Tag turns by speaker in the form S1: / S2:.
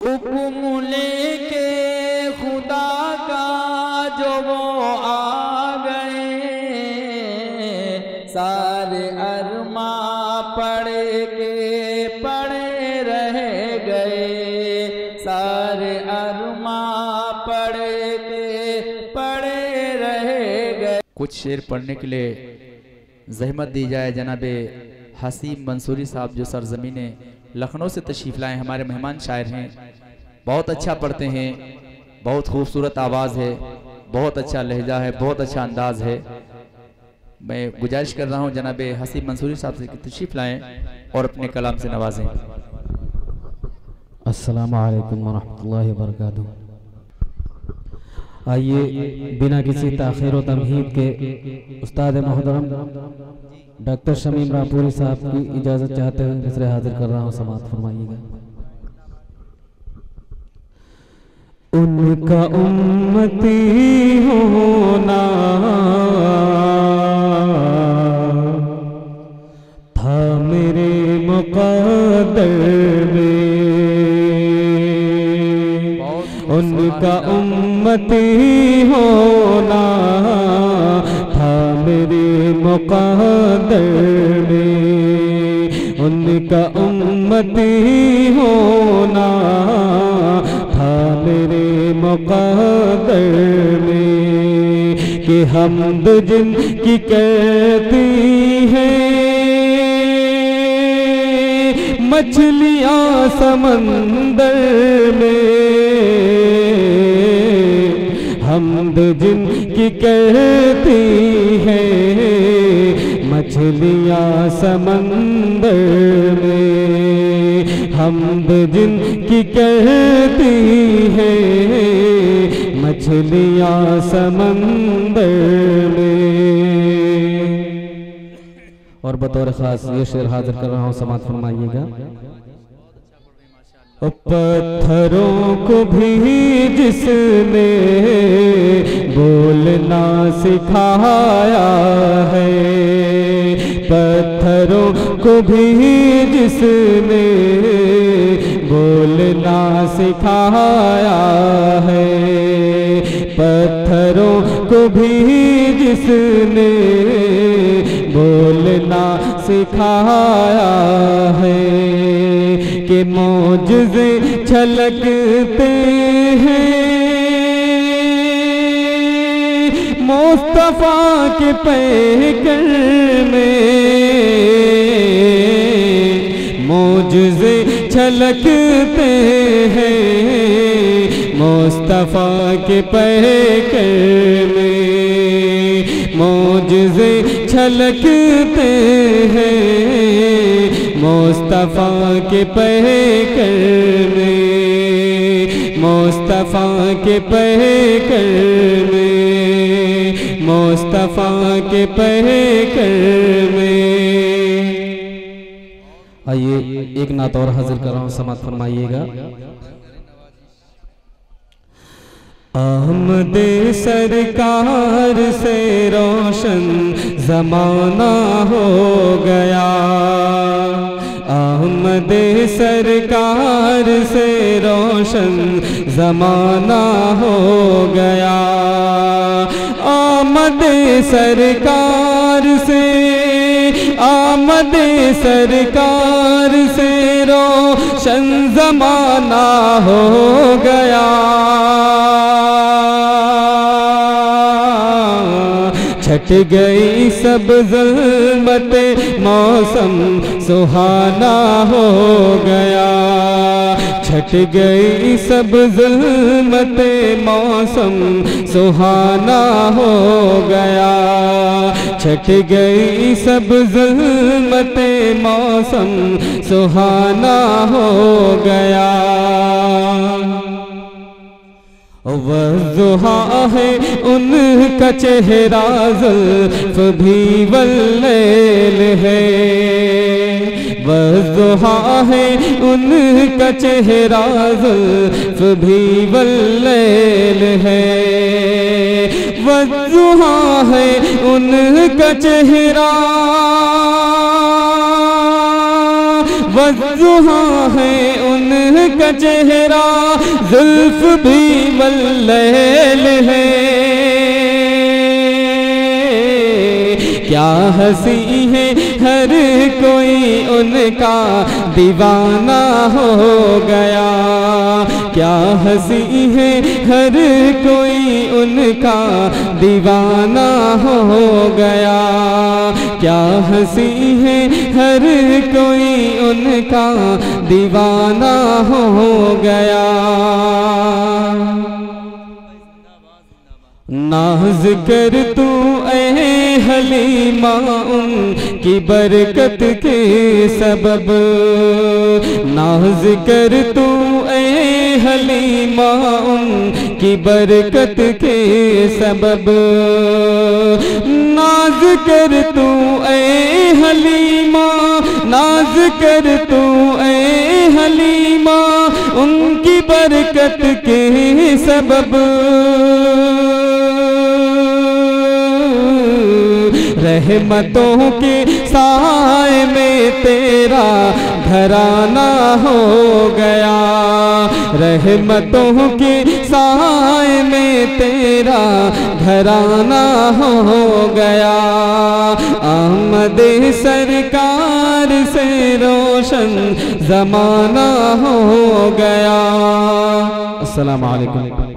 S1: हुक्म लेके खुदा का जो वो आ गए, सारे अरमा पड़े रह गए, सारे अरमा पड़े रह गए। कुछ शेर पढ़ने के लिए ज़हमत दी जाए। जनाबे हसीम मंसूरी साहब जो सरज़मीने लखनऊ से तशरीफ़ लाए, हमारे मेहमान शायर हैं, बहुत अच्छा पढ़ते हैं, बहुत खूबसूरत आवाज़ है, बहुत अच्छा लहजा है, बहुत अच्छा अंदाज़ है। मैं गुजारिश कर रहा हूँ जनाबे हसीम मंसूरी साहब से तशरीफ़ लाएँ और अपने कलाम से नवाजें।
S2: अस्सलामु अलैकुम वरहमतुल्लाहि वबरकातुहू। आइए बिना किसी ताख़ीर व तमहीद के उस्ताद मोहतरम डॉक्टर शमीम रामपुरी साहब की इजाज़त चाहते हुए मिसरे हाजिर कर रहा हूँ, समाअत फरमाइएगा। उनका उम्मती होना था मेरे मुक़द्दर में, उनका उम्मती होना था मेरे मुक़द्दर में, उनका उम्मती होना था मेरे मुक़द्दर में। कि हमद जिनकी कहती हैं मछलियाँ समंदर में, हमद जिनकी कहती हैं मछलियाँ समंदर में, हमद जिनकी कहती हैं मछलियाँ समंदर में। और बतौर ख़ास ये शेर हाजिर कर रहा हूँ, समाअत फरमाइएगा। पत्थरों को भी जिसने बोलना सिखाया है, पत्थरों को भी जिसने बोलना सिखाया है, पत्थरों को भी जिसने बोलना सिखाया है। कि मौजज़े छलकते हैं मुस्तफ़ा के पैकर में, मौजज़े छलकते हैं मुस्तफ़ा के पैकर में, मौजज़े छलकते हैं मुस्तफ़ा के पैकर में, मुस्तफ़ा के पैकर में, मुस्तफ़ा के पैकर में। आइए एक नात और हाजिर कर रहा हूँ, समाअत फरमाइएगा। आमदे सरकार से रोशन ज़माना हो गया, आमदे सरकार से रोशन ज़माना हो गया, आमदे सरकार से, आमदे सरकार से रोशन ज़माना हो गया। छट गई सब ज़ुल्मते मौसम सुहाना हो गया, छट गई सब ज़ुल्मते मौसम सुहाना हो गया, छट गई सब ज़ुल्मते मौसम सुहाना हो गया। वज़ुहा है उनका चेहरा ज़ुल्फ़ भी वल्लैल है, वज़ुहा है उनका चेहरा ज़ुल्फ़ भी वल्लैल है, वज़ुहा है उनका चेहरा, वज़ुहा है उनका चेहरा जुल्फ भी वल्लैल है। क्या हंसी है हर कोई उनका दीवाना हो गया। क्या हंसी है हर कोई उनका दीवाना हो गया। क्या हंसी है हर कोई उनका दीवाना हो गया। नाज कर तू ऐ हलीमा उनकी बरकत के सबब। नाज कर तू ऐ हलीमा उनकी बरकत के सबब। नाज कर तू ऐ हलीमा, नाज कर तू ऐ हलीमा उनकी बरकत के सबब। रहमतों के साए में तेरा घराना हो गया। रहमतों के साए में तेरा घराना हो गया। आमदे सरकार से रोशन ज़माना हो गया। अस्सलामु अलैकुम।